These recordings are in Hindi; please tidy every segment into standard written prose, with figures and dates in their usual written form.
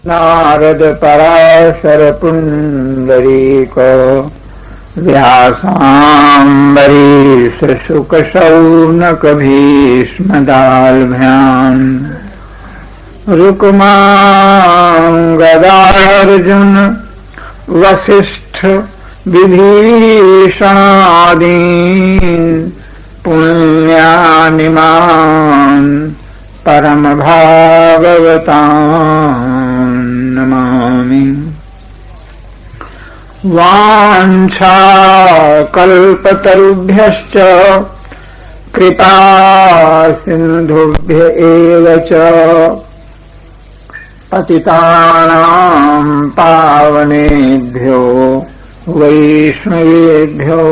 नारद पराशर पुंडरीक व्यासाम्बरीश शुक शौनक भीष्म दाल्भ्याम रुक्मां गदार्जुन वसिष्ठ विभीषणादीन् पुण्यानिमान् परम भागवतान् नमामि। वाञ्छा कल्पतरुभ्यश्च कृपा सिन्धुभ्य एव च पतितानां पावनेभ्यो वैष्णवेभ्यो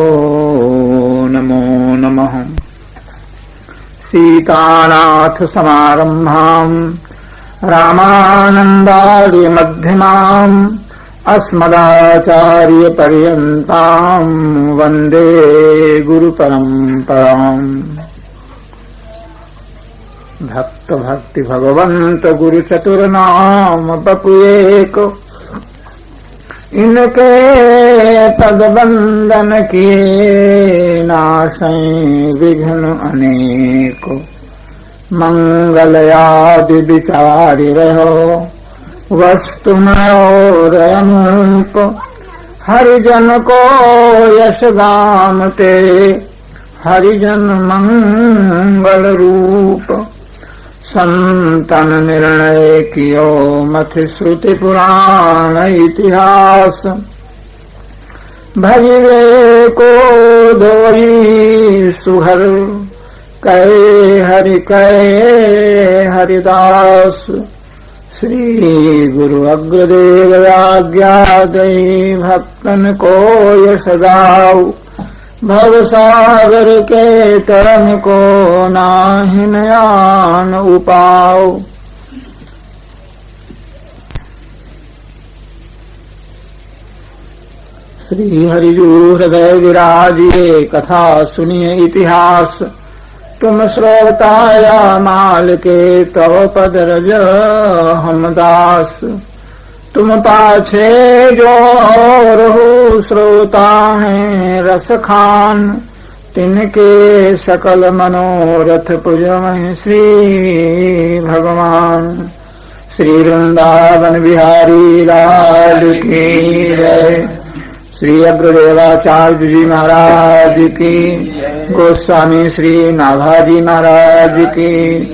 नमो नमः। सीतानाथ समारम्भाम् रामानन्दादि मध्यमाम् अस्मदाचार्यपर्यन्ताम् वन्दे गुरुपरम्पराम्। भक्त भक्ति भगवंत गुरु चतुर्नाम बपुएक इनके पद बंदन किए नाशै विघ्न अनेक। मंगलयादि विचारि रहो वस्तु मनोरमूप। हरिजन को यश गामते हरिजन मंगल रूप। संतन निर्णय कियो मथि श्रुति पुराण इतिहास। भजिवे को दोई सुहर कहे हरिदास। श्री गुरु अग्रदेव आज्ञा दई भक्तन को यश गाऊ। भवसागर के तरन को नाहिन आन उपाओ। श्री हरिजू हृदय विराजिए कथा सुनिए इतिहास। तुम श्रोताया माल के तव पद रज हम दास। तुम पाछे जो और हो श्रोता हैं रस खान। तिनके सकल मनोरथ पुजमहि श्री भगवान। श्री वृंदावन बिहारी लाल की जय। श्री अग्रदेवाचार्य जी महाराज की। गोस्वामी श्री नाभाजी महाराज की।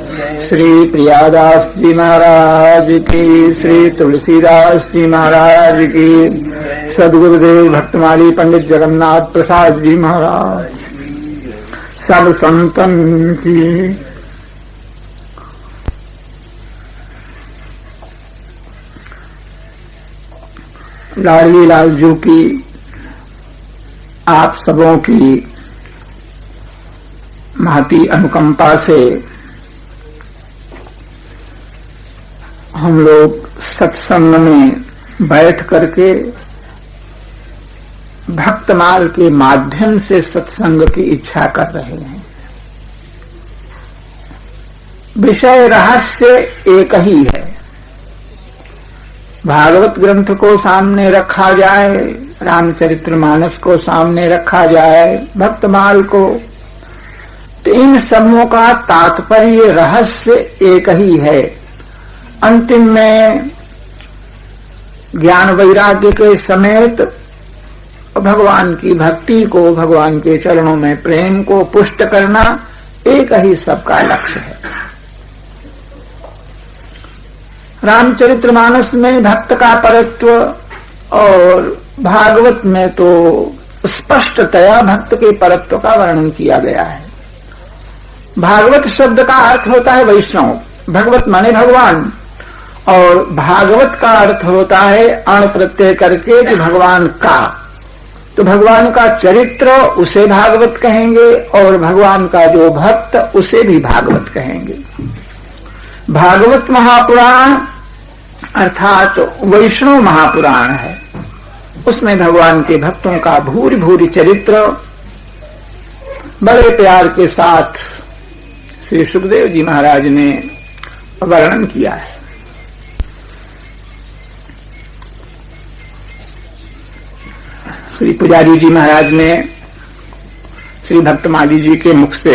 श्री प्रियादास जी महाराज की। श्री तुलसीदास जी महाराज की। सदगुरुदेव भक्तमाली पंडित जगन्नाथ प्रसाद जी महाराज सब संतन की। लाडली लालजू की आप सबों की महती अनुकंपा से हम लोग सत्संग में बैठ करके भक्तमाल के माध्यम से सत्संग की इच्छा कर रहे हैं। विषय रहस्य एक ही है। भागवत ग्रंथ को सामने रखा जाए, रामचरितमानस को सामने रखा जाए, भक्तमाल को, तो इन सबों का तात्पर्य रहस्य एक ही है। अंतिम में ज्ञान वैराग्य के समेत भगवान की भक्ति को, भगवान के चरणों में प्रेम को पुष्ट करना एक ही सबका लक्ष्य है। रामचरितमानस में भक्त का परत्व और भागवत में तो स्पष्टतया भक्त के परत्व का वर्णन किया गया है। भागवत शब्द का अर्थ होता है वैष्णव, भगवत माने भगवान, और भागवत का अर्थ होता है अण प्रत्यय करके कि भगवान का। तो भगवान का चरित्र उसे भागवत कहेंगे और भगवान का जो भक्त उसे भी भागवत कहेंगे। भागवत महापुराण अर्थात वैष्णव महापुराण है। उसमें भगवान के भक्तों का भूरि भूरि चरित्र बड़े प्यार के साथ श्री सुखदेव जी महाराज ने वर्णन किया है। श्री पुजारी जी महाराज ने श्री भक्तमाली जी के मुख से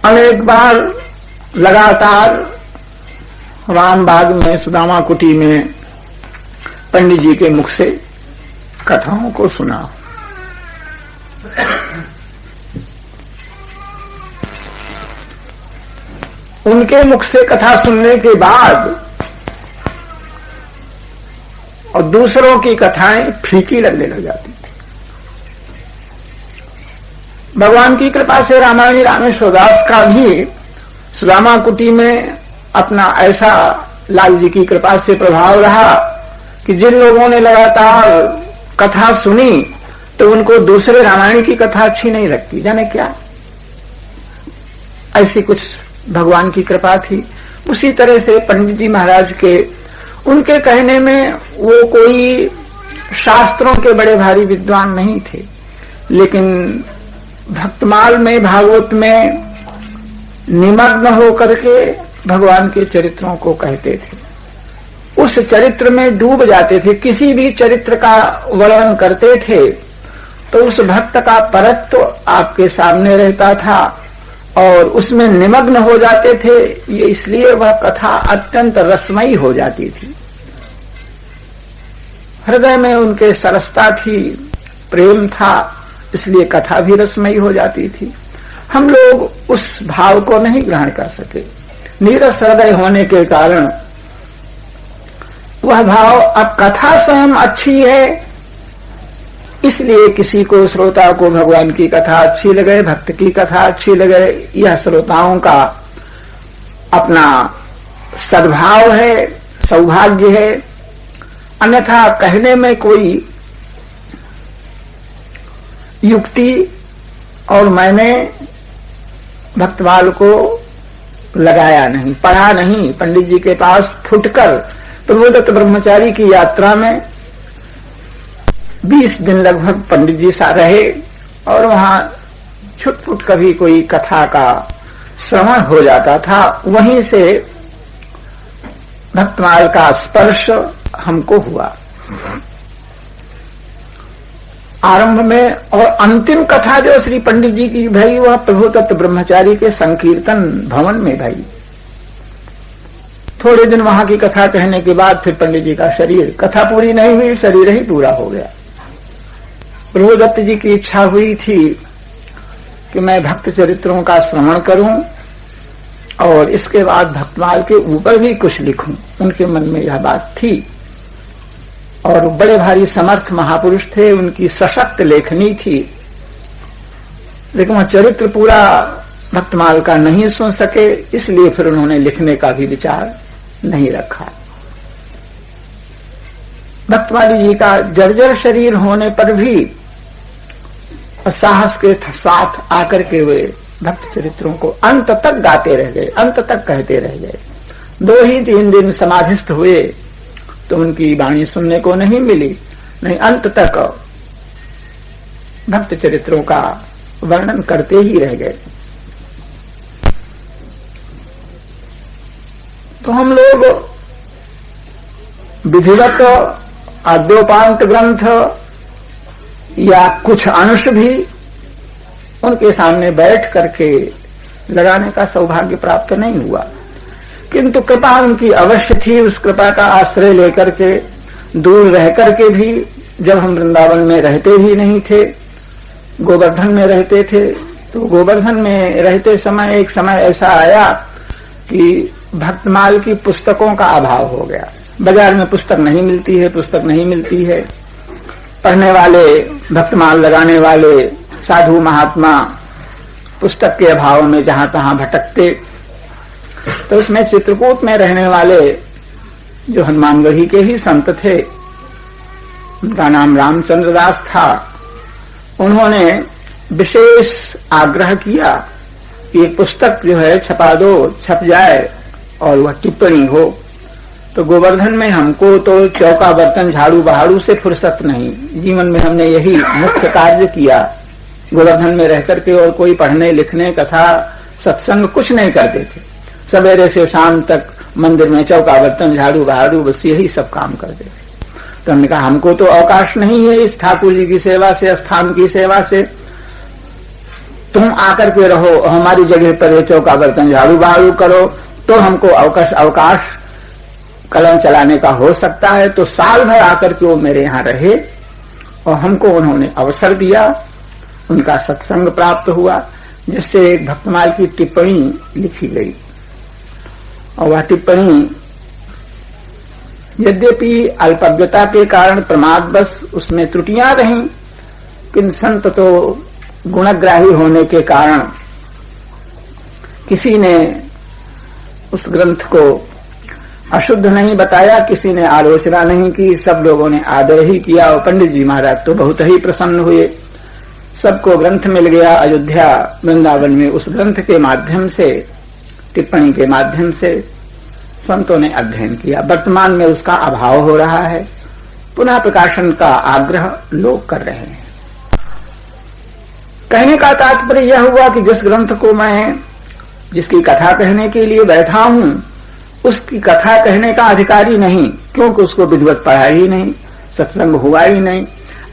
अनेक बार लगातार रामबाग में सुदामा कुटी में पंडित जी के मुख से कथाओं को सुना। उनके मुख से कथा सुनने के बाद और दूसरों की कथाएं फीकी लगने लग जाती थी। भगवान की कृपा से रामायणी रामेश्वर दास का भी सुदामा कुटी में अपना ऐसा लाल जी की कृपा से प्रभाव रहा कि जिन लोगों ने लगातार कथा सुनी तो उनको दूसरे रामायण की कथा अच्छी नहीं लगती, जाने क्या ऐसी कुछ भगवान की कृपा थी। उसी तरह से पंडित जी महाराज के उनके कहने में वो कोई शास्त्रों के बड़े भारी विद्वान नहीं थे, लेकिन भक्तमाल में भागवत में निमग्न होकर के भगवान के चरित्रों को कहते थे, उस चरित्र में डूब जाते थे। किसी भी चरित्र का वर्णन करते थे तो उस भक्त का परत्व आपके सामने रहता था और उसमें निमग्न हो जाते थे। ये इसलिए वह कथा अत्यंत रसमयी हो जाती थी। हृदय में उनके सरसता थी, प्रेम था, इसलिए कथा भी रसमयी हो जाती थी। हम लोग उस भाव को नहीं ग्रहण कर सके। नीरस हृदय होने के कारण वह भाव, अब कथा स्वयं अच्छी है इसलिए किसी को, श्रोता को भगवान की कथा अच्छी लगे, भक्त की कथा अच्छी लगे, यह श्रोताओं का अपना सद्भाव है, सौभाग्य है। अन्यथा कहने में कोई युक्ति और मैंने भक्तमाल को लगाया नहीं, पढ़ा नहीं। पंडित जी के पास फुटकर प्रबोधत ब्रह्मचारी की यात्रा में 20 दिन लगभग पंडित जी सा रहे और वहां छुटपुट कभी कोई कथा का श्रवण हो जाता था। वहीं से भक्तमाल का स्पर्श हमको हुआ आरंभ में। और अंतिम कथा जो श्री पंडित जी की भई वह प्रभुतत्व ब्रह्मचारी के संकीर्तन भवन में भई। थोड़े दिन वहां की कथा कहने के बाद फिर पंडित जी का शरीर, कथा पूरी नहीं हुई, शरीर ही पूरा हो गया। प्रभुदत्त जी की इच्छा हुई थी कि मैं भक्त चरित्रों का श्रवण करूं और इसके बाद भक्तमाल के ऊपर भी कुछ लिखूं। उनके मन में यह बात थी और बड़े भारी समर्थ महापुरुष थे, उनकी सशक्त लेखनी थी, लेकिन वह चरित्र पूरा भक्तमाल का नहीं सुन सके, इसलिए फिर उन्होंने लिखने का भी विचार नहीं रखा। भक्तमाली जी का जर्जर शरीर होने पर भी साहस के साथ आकर के वे भक्त चरित्रों को अंत तक गाते रह गए, अंत तक कहते रह गए। 2 ही 3 दिन समाधिस्थ हुए तो उनकी वाणी सुनने को नहीं मिली, नहीं अंत तक भक्त चरित्रों का वर्णन करते ही रह गए। तो हम लोग विधिवत आद्योपांत ग्रंथ या कुछ अंश भी उनके सामने बैठ करके लगाने का सौभाग्य प्राप्त नहीं हुआ, किंतु कृपा उनकी अवश्य थी। उस कृपा का आश्रय लेकर के दूर रह करके भी, जब हम वृंदावन में रहते भी नहीं थे, गोवर्धन में रहते थे, तो गोवर्धन में रहते समय एक समय ऐसा आया कि भक्तमाल की पुस्तकों का अभाव हो गया। बाजार में पुस्तक नहीं मिलती है, पुस्तक नहीं मिलती है। पढ़ने वाले, भक्तमाल लगाने वाले साधु महात्मा पुस्तक के अभाव में जहां तहां भटकते। तो उसमें चित्रकूट में रहने वाले जो हनुमानगढ़ी के ही संत थे, उनका नाम रामचंद्र दास था, उन्होंने विशेष आग्रह किया कि एक पुस्तक जो है छपा दो, छप जाए और वह टिप्पणी हो। तो गोवर्धन में हमको तो चौका बर्तन झाड़ू बहाड़ू से फुर्सत नहीं, जीवन में हमने यही मुख्य कार्य किया। गोवर्धन में रह करके और कोई पढ़ने लिखने, कथा, सत्संग कुछ नहीं करते थे। सवेरे से शाम तक मंदिर में चौका बर्तन झाड़ू बहाड़ू बस यही सब काम कर दे। तो हमने कहा हमको तो अवकाश नहीं है इस ठाकुर जी की सेवा से, स्थान की सेवा से, तुम आकर के रहो हमारी जगह पर, ये चौका बर्तन झाड़ू बहाड़ू करो तो हमको अवकाश कलम चलाने का हो सकता है। तो साल भर आकर के वो मेरे यहां रहे और हमको उन्होंने अवसर दिया, उनका सत्संग प्राप्त हुआ, जिससे एक भक्तमाल की टिप्पणी लिखी गई। और वह टिप्पणी यद्यपि अल्पज्ञता के कारण प्रमादवश उसमें त्रुटियां रहीं, किंतु संत तो गुणग्राही होने के कारण किसी ने उस ग्रंथ को अशुद्ध नहीं बताया, किसी ने आलोचना नहीं की, सब लोगों ने आदर ही किया। और पंडित जी महाराज तो बहुत ही प्रसन्न हुए। सबको ग्रंथ मिल गया अयोध्या वृंदावन में। उस ग्रंथ के माध्यम से, टिप्पणी के माध्यम से संतों ने अध्ययन किया। वर्तमान में उसका अभाव हो रहा है, पुनः प्रकाशन का आग्रह लोग कर रहे हैं। कहने का तात्पर्य यह हुआ कि जिस ग्रंथ को मैं, जिसकी कथा कहने के लिए बैठा हूं, उसकी कथा कहने का अधिकारी नहीं, क्योंकि उसको विधिवत पढ़ा ही नहीं, सत्संग हुआ ही नहीं।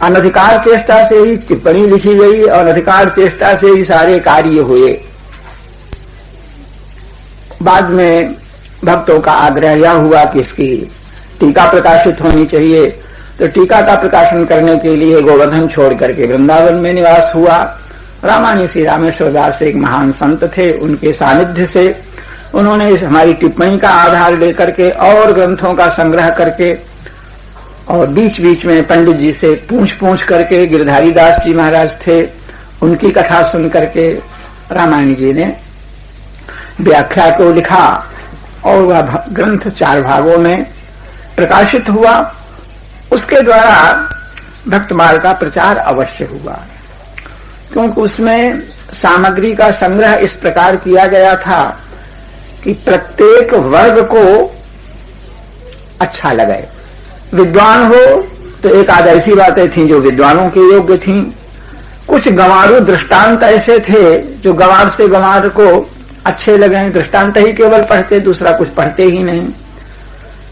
अनधिकार चेष्टा से ही टिप्पणी लिखी गई और अनधिकार चेष्टा से ही सारे कार्य हुए। बाद में भक्तों का आग्रह यह हुआ कि इसकी टीका प्रकाशित होनी चाहिए, तो टीका का प्रकाशन करने के लिए गोवर्धन छोड़ करके वृंदावन में निवास हुआ। रामानी श्री रामेश्वर दास एक महान संत थे, उनके सानिध्य से उन्होंने इस हमारी टिप्पणी का आधार लेकर के और ग्रंथों का संग्रह करके, और बीच बीच में पंडित जी से पूछ करके, गिरधारी दास जी महाराज थे, उनकी कथा सुन करके रामायण जी ने व्याख्या को लिखा और वह ग्रंथ 4 भागों में प्रकाशित हुआ। उसके द्वारा भक्तमाल का प्रचार अवश्य हुआ, क्योंकि उसमें सामग्री का संग्रह इस प्रकार किया गया था कि प्रत्येक वर्ग को अच्छा लगे। विद्वान हो तो एक आध ऐसी बातें थीं जो विद्वानों के योग्य थीं, कुछ गंवारू दृष्टांत ऐसे थे जो गंवार से गंवार को अच्छे लगे। दृष्टांत ही केवल पढ़ते, दूसरा कुछ पढ़ते ही नहीं।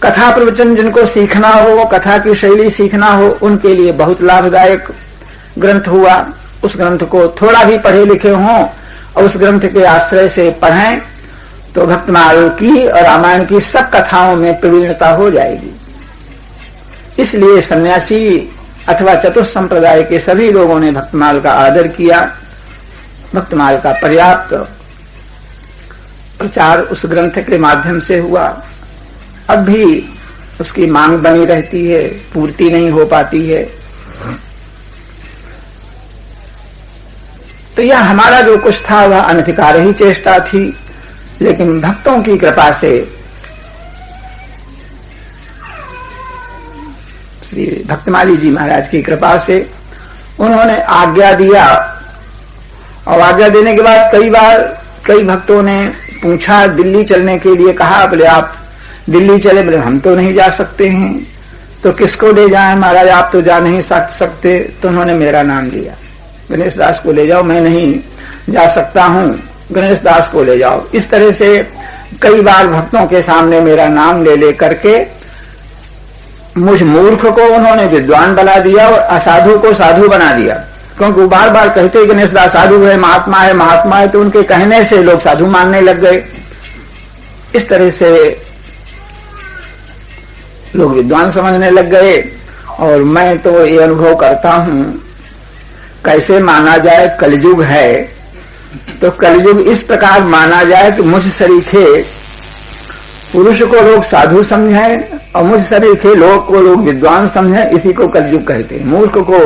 कथा प्रवचन जिनको सीखना हो, कथा की शैली सीखना हो, उनके लिए बहुत लाभदायक ग्रंथ हुआ। उस ग्रंथ को थोड़ा भी पढ़े लिखे हों और उस ग्रंथ के आश्रय से पढ़ें तो भक्तमाल की और रामायण की सब कथाओं में प्रवीणता हो जाएगी। इसलिए सन्यासी अथवा चतुर्थ संप्रदाय के सभी लोगों ने भक्तमाल का आदर किया। भक्तमाल का पर्याप्त प्रचार उस ग्रंथ के माध्यम से हुआ। अब भी उसकी मांग बनी रहती है, पूर्ति नहीं हो पाती है। तो यह हमारा जो कुछ था वह अनधिकार ही चेष्टा थी, लेकिन भक्तों की कृपा से, श्री भक्तमाली जी महाराज की कृपा से उन्होंने आज्ञा दिया। और आज्ञा देने के बाद कई भक्तों ने पूछा, दिल्ली चलने के लिए कहा। बोले आप दिल्ली चले? बोले हम तो नहीं जा सकते हैं। तो किसको ले जाएं महाराज, आप तो जा नहीं सकते। तो उन्होंने मेरा नाम लिया, गणेश दास को ले जाओ, मैं नहीं जा सकता हूं, गणेश दास को ले जाओ। इस तरह से कई बार भक्तों के सामने मेरा नाम ले करके मुझ मूर्ख को उन्होंने विद्वान बना दिया और असाधु को साधु बना दिया। क्योंकि वो बार बार कहते गणेश दास साधु है, महात्मा है, महात्मा है, तो उनके कहने से लोग साधु मानने लग गए। इस तरह से लोग विद्वान समझने लग गए। और मैं तो ये अनुभव करता हूं, कैसे माना जाए, कलयुग है तो कलयुग इस प्रकार माना जाए कि मुझ सरीखे पुरुष को लोग साधु समझें और मुझ सरीखे लोग को लोग विद्वान समझें, इसी को कलयुग कहते हैं। मूर्ख को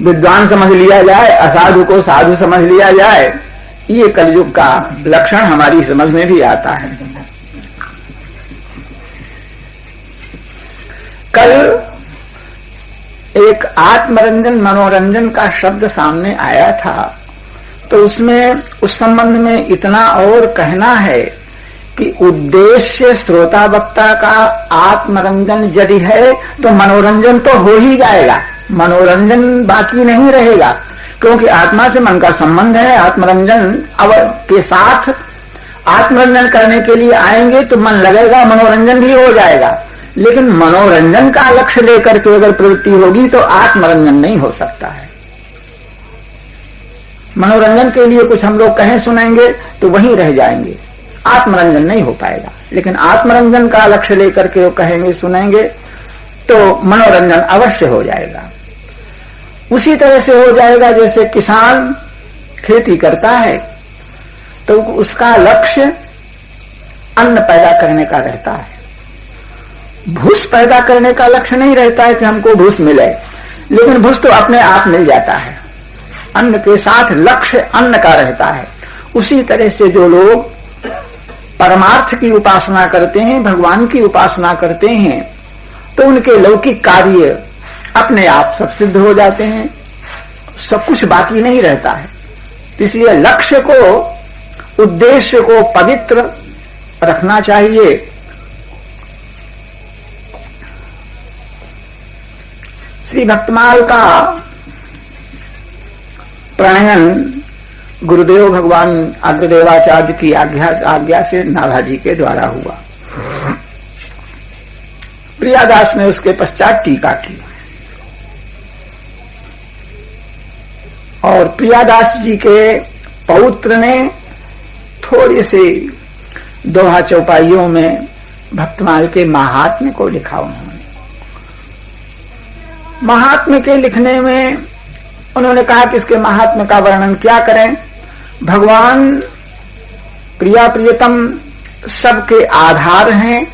विद्वान समझ लिया जाए, असाधु को साधु समझ लिया जाए, ये कलयुग का लक्षण हमारी समझ में भी आता है। कल एक आत्मरंजन मनोरंजन का शब्द सामने आया था, तो उसमें उस संबंध में इतना और कहना है कि उद्देश्य श्रोता वक्ता का आत्मरंजन यदि है तो मनोरंजन तो हो ही जाएगा, मनोरंजन बाकी नहीं रहेगा। क्योंकि आत्मा से मन का संबंध है। आत्मरंजन के साथ आत्मरंजन करने के लिए आएंगे तो मन लगेगा, मनोरंजन भी हो जाएगा, लेकिन मनोरंजन का लक्ष्य लेकर के अगर प्रवृत्ति होगी तो आत्मरंजन नहीं हो सकता है। मनोरंजन के लिए कुछ हम लोग कहें सुनेंगे तो वहीं रह जाएंगे, आत्मरंजन नहीं हो पाएगा। लेकिन आत्मरंजन का लक्ष्य लेकर के वो कहेंगे सुनेंगे तो मनोरंजन अवश्य हो जाएगा। उसी तरह से हो जाएगा जैसे किसान खेती करता है तो उसका लक्ष्य अन्न पैदा करने का रहता है, भूस पैदा करने का लक्ष्य नहीं रहता है कि हमको भूस मिले, लेकिन भूस तो अपने आप मिल जाता है। अन्न के साथ लक्ष्य अन्न का रहता है। उसी तरह से जो लोग परमार्थ की उपासना करते हैं, भगवान की उपासना करते हैं, तो उनके लौकिक कार्य अपने आप सब सिद्ध हो जाते हैं, सब कुछ बाकी नहीं रहता है। इसलिए लक्ष्य को, उद्देश्य को पवित्र रखना चाहिए। श्री भक्तमाल का प्रणयन गुरुदेव भगवान अग्रदेवाचार्य की आज्ञा से नाभाजी के द्वारा हुआ। प्रियादास ने उसके पश्चात टीका की और प्रियादास जी के पौत्र ने थोड़े से दोहा चौपाइयों में भक्तमाल के महात्म्य को लिखा। उन्होंने महात्म्य के लिखने में उन्होंने कहा कि इसके महात्म्य का वर्णन क्या करें। भगवान प्रिया प्रियतम सबके आधार हैं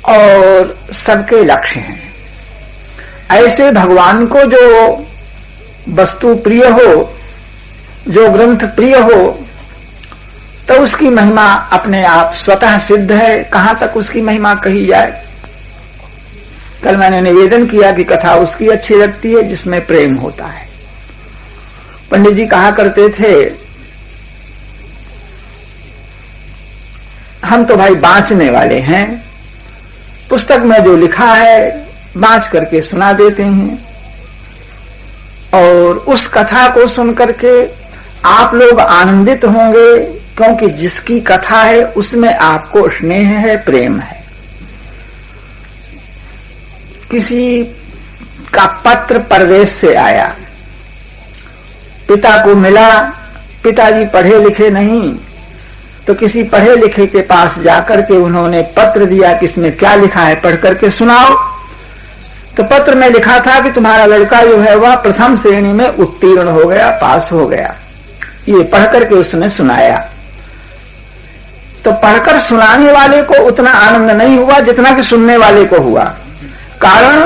और सबके लक्ष्य हैं। ऐसे भगवान को जो वस्तु प्रिय हो, जो ग्रंथ प्रिय हो, तो उसकी महिमा अपने आप स्वतः सिद्ध है। कहां तक उसकी महिमा कही जाए। कल मैंने निवेदन किया कि कथा उसकी अच्छी लगती है जिसमें प्रेम होता है। पंडित जी कहा करते थे, हम तो भाई बांचने वाले हैं, पुस्तक में जो लिखा है बांच करके सुना देते हैं और उस कथा को सुन करके आप लोग आनंदित होंगे, क्योंकि जिसकी कथा है उसमें आपको स्नेह है, प्रेम है। किसी का पत्र परदेश से आया, पिता को मिला, पिताजी पढ़े लिखे नहीं, तो किसी पढ़े लिखे के पास जाकर के उन्होंने पत्र दिया कि इसमें क्या लिखा है, पढ़ करके सुनाओ। तो पत्र में लिखा था कि तुम्हारा लड़का जो है वह प्रथम श्रेणी में उत्तीर्ण हो गया, पास हो गया। ये पढ़ करके उसने सुनाया। तो पढ़कर सुनाने वाले को उतना आनंद नहीं हुआ जितना कि सुनने वाले को हुआ। कारण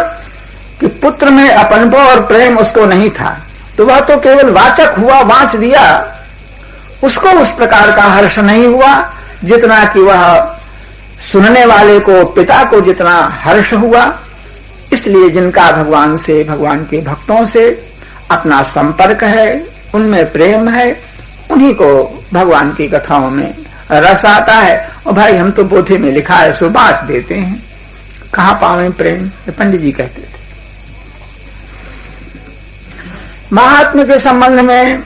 कि पुत्र में अपनपो और प्रेम उसको नहीं था, तो वह तो केवल वाचक हुआ, वांच दिया, उसको उस प्रकार का हर्ष नहीं हुआ जितना कि वह सुनने वाले को, पिता को जितना हर्ष हुआ। इसलिए जिनका भगवान से, भगवान के भक्तों से अपना संपर्क है, उनमें प्रेम है, उन्हीं को भगवान की कथाओं में रस आता है। और भाई हम तो पोथे में लिखा है सो बांच देते हैं, कहां पावे प्रेम, पंडित जी कहते थे। महात्म्य के संबंध में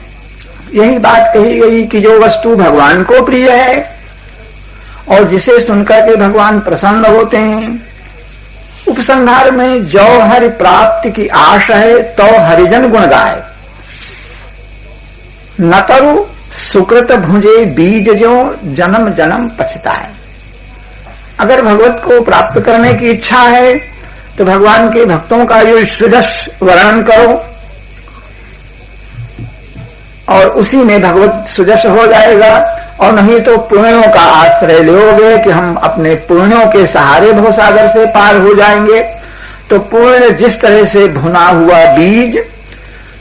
यही बात कही गई कि जो वस्तु भगवान को प्रिय है और जिसे सुनकर के भगवान प्रसन्न होते हैं, उपसंहार में जो हरि प्राप्ति की आश है तो हरिजन गुण गाए, न तरु सुकृत भुजे बीज जो जन्म जन्म पछताए। अगर भगवत को प्राप्त करने की इच्छा है तो भगवान के भक्तों का जो सुदर्श वर्णन करो और उसी में भगवत सुजस हो जाएगा। और नहीं तो पुण्यों का आश्रय लोगे कि हम अपने पुण्यों के सहारे भवसागर से पार हो जाएंगे। तो पुण्य जिस तरह से भुना हुआ बीज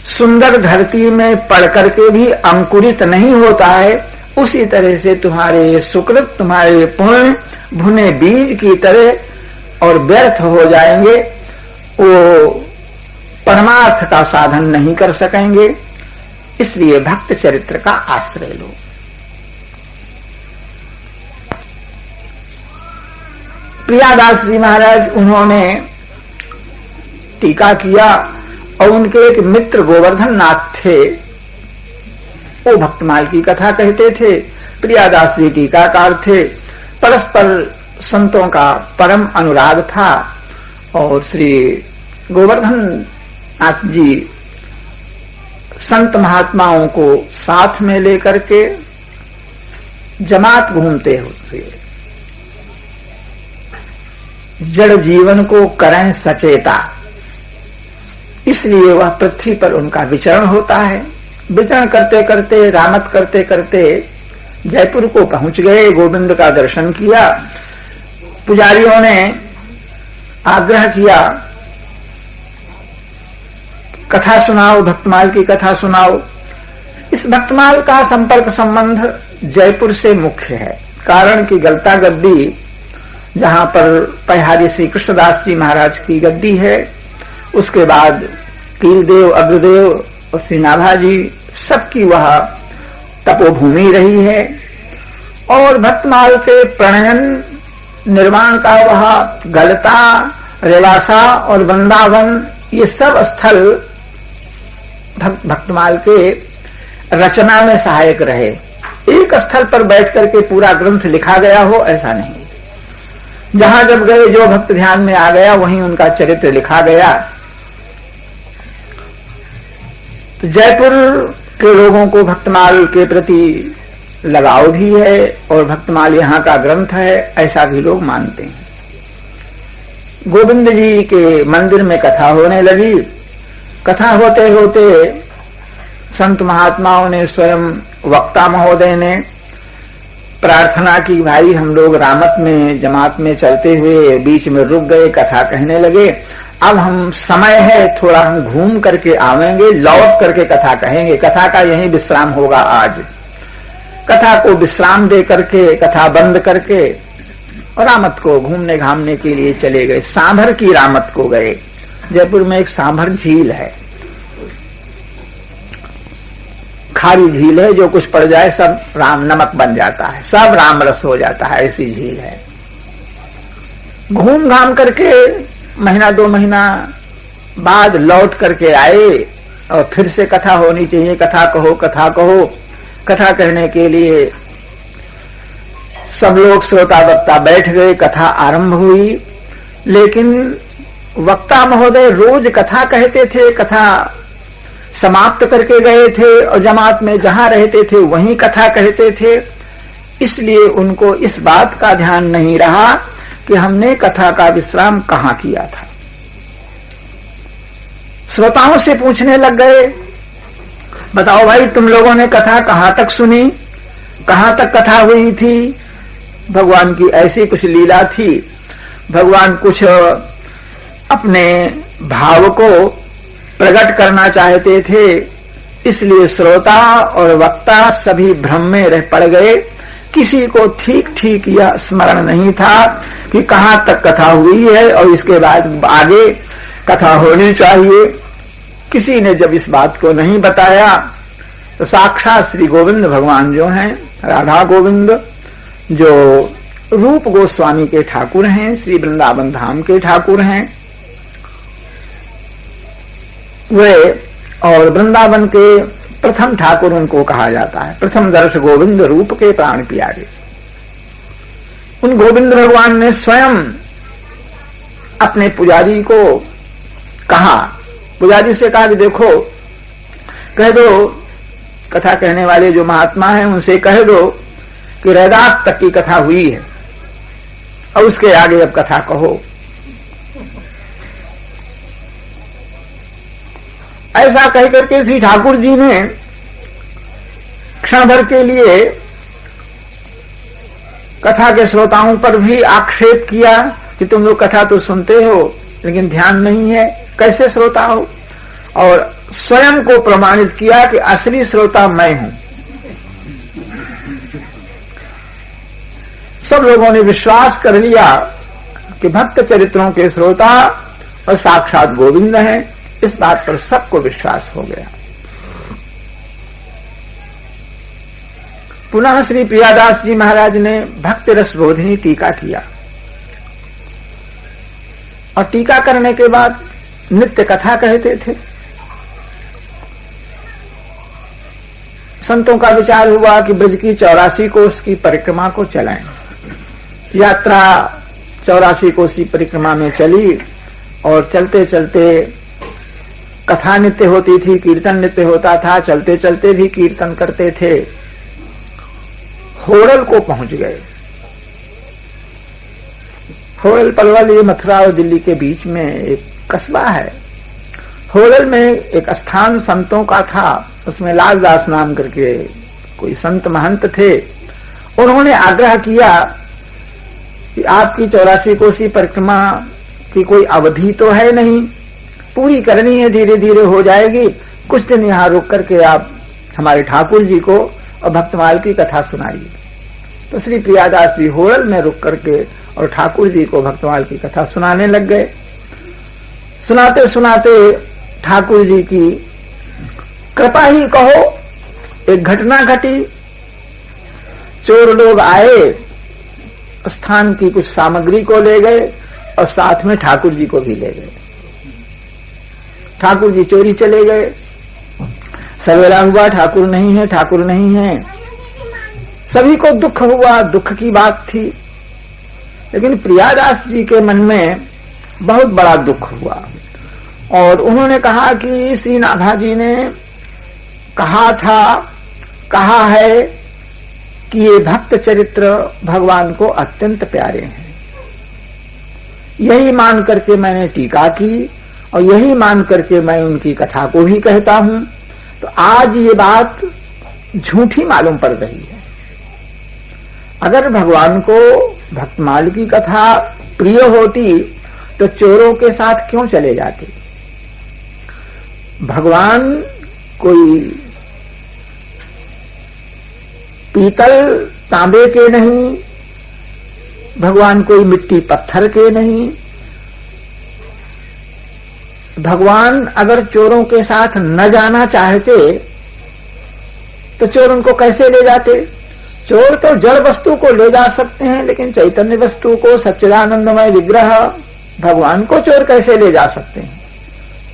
सुंदर धरती में पड़ करके भी अंकुरित नहीं होता है, उसी तरह से तुम्हारे सुकृत, तुम्हारे पुण्य भुने बीज की तरह और व्यर्थ हो जाएंगे, वो परमार्थ का साधन नहीं कर सकेंगे। इसलिए भक्त चरित्र का आश्रय लो। प्रियादास जी महाराज उन्होंने टीका किया और उनके एक मित्र गोवर्धन नाथ थे, वो भक्तमाल की कथा कहते थे। प्रियादास जी टीकाकार थे। परस्पर संतों का परम अनुराग था और श्री गोवर्धन नाथ जी संत महात्माओं को साथ में लेकर के जमात घूमते होते, जड़ जीवन को करें सचेता, इसलिए वह पृथ्वी पर उनका विचरण होता है। विचरण करते करते, रामत करते करते जयपुर को पहुंच गए, गोविंद का दर्शन किया। पुजारियों ने आग्रह किया, कथा सुनाओ, भक्तमाल की कथा सुनाओ। इस भक्तमाल का संपर्क संबंध जयपुर से मुख्य है, कारण कि गलता गद्दी जहां पर पहाड़ी श्री कृष्णदास जी महाराज की गद्दी है, उसके बाद कीलदेव, अग्रदेव और श्री नाभा जी सबकी वह तपोभूमि रही है। और भक्तमाल के प्रणयन निर्माण का वह गलता, रेवासा और वृंदावन, ये सब स्थल भक्तमाल के रचना में सहायक रहे। एक स्थल पर बैठ करके पूरा ग्रंथ लिखा गया हो, ऐसा नहीं। जहां जब गए, जो भक्त ध्यान में आ गया, वहीं उनका चरित्र लिखा गया। तो जयपुर के लोगों को भक्तमाल के प्रति लगाव भी है और भक्तमाल यहाँ का ग्रंथ है, ऐसा भी लोग मानते हैं। गोविंद जी के मंदिर में कथा होने लगी। कथा होते होते संत महात्माओं ने, स्वयं वक्ता महोदय ने प्रार्थना की, भाई हम लोग रामत में जमात में चलते हुए बीच में रुक गए, कथा कहने लगे, अब हम समय है थोड़ा हम घूम करके आवेंगे, लौट करके कथा कहेंगे, कथा का यही विश्राम होगा आज। कथा को विश्राम दे करके, कथा बंद करके रामत को घूमने घामने के लिए चले गए। सांभर की रामत को गए। जयपुर में एक सांभर झील है, खारी झील है, जो कुछ पड़ जाए सब राम नमक बन जाता है, सब राम रस हो जाता है, ऐसी झील है। घूम घाम करके महीना 2 महीना बाद लौट करके आए और फिर से कथा होनी चाहिए, कथा कहो, कथा कहो। कथा कहने के लिए सब लोग श्रोता वक्ता बैठ गए, कथा आरंभ हुई। लेकिन वक्ता महोदय रोज कथा कहते थे, कथा समाप्त करके गए थे और जमात में जहां रहते थे वहीं कथा कहते थे। इसलिए उनको इस बात का ध्यान नहीं रहा कि हमने कथा का विश्राम कहां किया था। श्रोताओं से पूछने लग गए, बताओ भाई तुम लोगों ने कथा कहां तक सुनी, कहां तक कथा हुई थी। भगवान की ऐसी कुछ लीला थी, भगवान कुछ अपने भाव को प्रकट करना चाहते थे, इसलिए श्रोता और वक्ता सभी भ्रम में रह पड़ गए। किसी को ठीक ठीक यह स्मरण नहीं था कि कहां तक कथा हुई है और इसके बाद आगे कथा होनी चाहिए। किसी ने जब इस बात को नहीं बताया तो साक्षात श्री गोविंद भगवान जो हैं, राधा गोविंद, जो रूप गोस्वामी के ठाकुर हैं, श्री वृंदावन धाम के ठाकुर हैं, वे और वृंदावन के प्रथम ठाकुर उनको कहा जाता है। प्रथम दर्श गोविंद रूप के प्राण प्यारे। उन गोविंद भगवान ने स्वयं अपने पुजारी को कहा, पुजारी से कहा कि देखो, कह दो, कथा कहने वाले जो महात्मा हैं उनसे कह दो कि रैदास तक की कथा हुई है और उसके आगे अब कथा कहो। ऐसा कह करके श्री ठाकुर जी ने क्षण भर के लिए कथा के श्रोताओं पर भी आक्षेप किया कि तुम लोग कथा तो सुनते हो लेकिन ध्यान नहीं है, कैसे श्रोता हो। और स्वयं को प्रमाणित किया कि असली श्रोता मैं हूं। सब लोगों ने विश्वास कर लिया कि भक्त चरित्रों के श्रोता और साक्षात गोविंद हैं। इस बात पर सबको विश्वास हो गया। पुनः श्री प्रियादास जी महाराज ने भक्ति रस बोधिनी टीका किया और टीका करने के बाद नित्य कथा कहते थे। संतों का विचार हुआ कि ब्रज की 84 कोस की परिक्रमा को चलाएं। यात्रा 84 कोस की परिक्रमा में चली और चलते चलते कथा नित्य होती थी, कीर्तन नित्य होता था, चलते चलते भी कीर्तन करते थे। होड़ल को पहुंच गए। होड़ल पलवल ये मथुरा और दिल्ली के बीच में एक कस्बा है। होड़ल में एक स्थान संतों का था, उसमें लालदास नाम करके कोई संत महंत थे। उन्होंने आग्रह किया कि आपकी 84 कोसी परिक्रमा की कोई अवधि तो है नहीं, पूरी करनी है, धीरे धीरे हो जाएगी, कुछ दिन यहां रुक करके आप हमारे ठाकुर जी को और भक्तमाल की कथा सुनाइए। तो श्री प्रियादास जी होड़ल में रुक करके और ठाकुर जी को भक्तमाल की कथा सुनाने लग गए। सुनाते सुनाते ठाकुर जी की कृपा ही कहो, एक घटना घटी। चोर लोग आए, स्थान की कुछ सामग्री को ले गए और साथ में ठाकुर जी को भी ले गए। ठाकुर जी चोरी चले गए। सवेरा हुआ, ठाकुर नहीं है, ठाकुर नहीं है। सभी को दुख हुआ, दुख की बात थी। लेकिन प्रियादास जी के मन में बहुत बड़ा दुख हुआ और उन्होंने कहा कि श्री नाभा जी ने कहा है कि ये भक्त चरित्र भगवान को अत्यंत प्यारे हैं। यही मान करके मैंने टीका की और यही मान करके मैं उनकी कथा को भी कहता हूं। तो आज ये बात झूठी मालूम पड़ रही है। अगर भगवान को भक्तमाल की कथा प्रिय होती तो चोरों के साथ क्यों चले जाते? भगवान कोई पीतल तांबे के नहीं, भगवान कोई मिट्टी पत्थर के नहीं। भगवान अगर चोरों के साथ न जाना चाहते तो चोर उनको कैसे ले जाते? चोर तो जड़ वस्तु को ले जा सकते हैं, लेकिन चैतन्य वस्तु को, सच्चिदानंदमय विग्रह भगवान को चोर कैसे ले जा सकते हैं?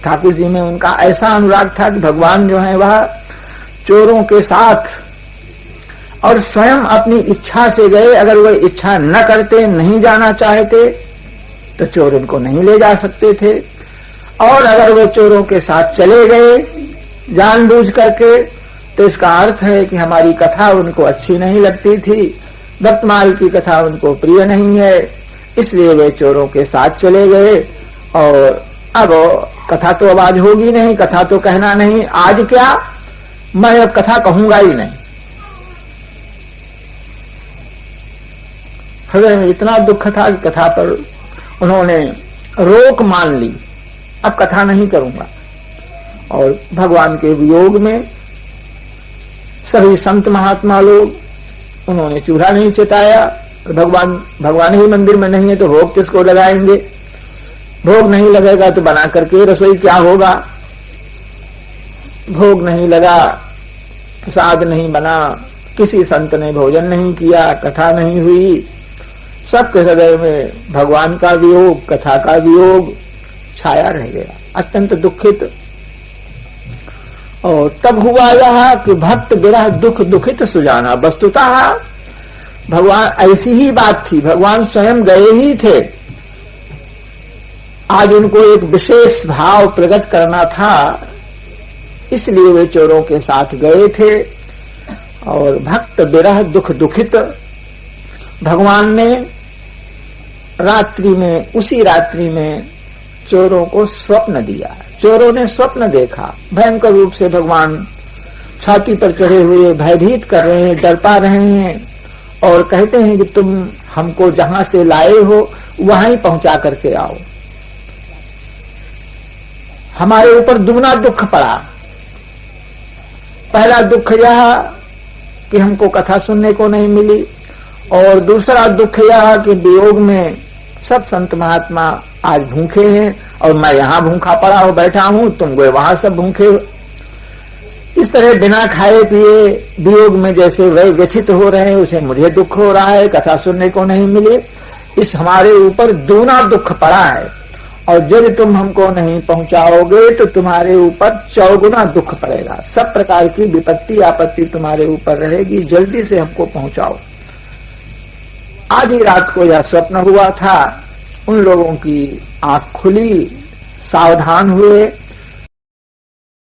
ठाकुर जी में उनका ऐसा अनुराग था कि भगवान जो है वह चोरों के साथ और स्वयं अपनी इच्छा से गए। अगर वह इच्छा न करते, नहीं जाना चाहते तो चोर उनको नहीं ले जा सकते थे। और अगर वे चोरों के साथ चले गए जानबूझ करके, तो इसका अर्थ है कि हमारी कथा उनको अच्छी नहीं लगती थी, भक्तमाल की कथा उनको प्रिय नहीं है, इसलिए वे चोरों के साथ चले गए। और अब कथा तो अब आज होगी नहीं, कथा तो कहना नहीं। आज क्या, मैं अब कथा कहूंगा ही नहीं। हृदय में इतना दुख था कि कथा पर उन्होंने रोक मान ली, अब कथा नहीं करूंगा। और भगवान के वियोग में सभी संत महात्मा लोग, उन्होंने चूल्हा नहीं चिताया। भगवान ही मंदिर में नहीं है तो भोग किसको लगाएंगे? भोग नहीं लगेगा तो बना करके रसोई क्या होगा? भोग नहीं लगा, प्रसाद नहीं बना, किसी संत ने भोजन नहीं किया, कथा नहीं हुई। सबके हृदय में भगवान का वियोग, कथा का वियोग छाया रह गया, अत्यंत दुखित। और तब हुआ यह कि भक्त विरह दुख दुखित सुजाना। वस्तुतः भगवान ऐसी ही बात थी, भगवान स्वयं गए ही थे। आज उनको एक विशेष भाव प्रकट करना था, इसलिए वे चोरों के साथ गए थे। और भक्त विरह दुख दुखित, भगवान ने रात्रि में, उसी रात्रि में चोरों को स्वप्न दिया। चोरों ने स्वप्न देखा, भयंकर रूप से भगवान छाती पर चढ़े हुए भयभीत कर रहे हैं, डरपा रहे हैं और कहते हैं कि तुम हमको जहां से लाए हो वहां ही पहुंचा करके आओ। हमारे ऊपर दुगना दुख पड़ा। पहला दुख यह कि हमको कथा सुनने को नहीं मिली, और दूसरा दुख यह कि वियोग में सब संत महात्मा आज भूखे हैं और मैं यहां भूखा पड़ा हो बैठा हूं, तुम गए वहां सब भूखे हो। इस तरह बिना खाए पिए वियोग में जैसे वे व्यथित हो रहे हैं, उसे मुझे दुख हो रहा है, कथा सुनने को नहीं मिले। इस हमारे ऊपर दूना दुख पड़ा है। और यदि तुम हमको नहीं पहुंचाओगे तो तुम्हारे ऊपर चौगुना दुख पड़ेगा, सब प्रकार की विपत्ति आपत्ति तुम्हारे ऊपर रहेगी, जल्दी से हमको पहुंचाओ। आधी रात को यह स्वप्न हुआ था। उन लोगों की आंख खुली, सावधान हुए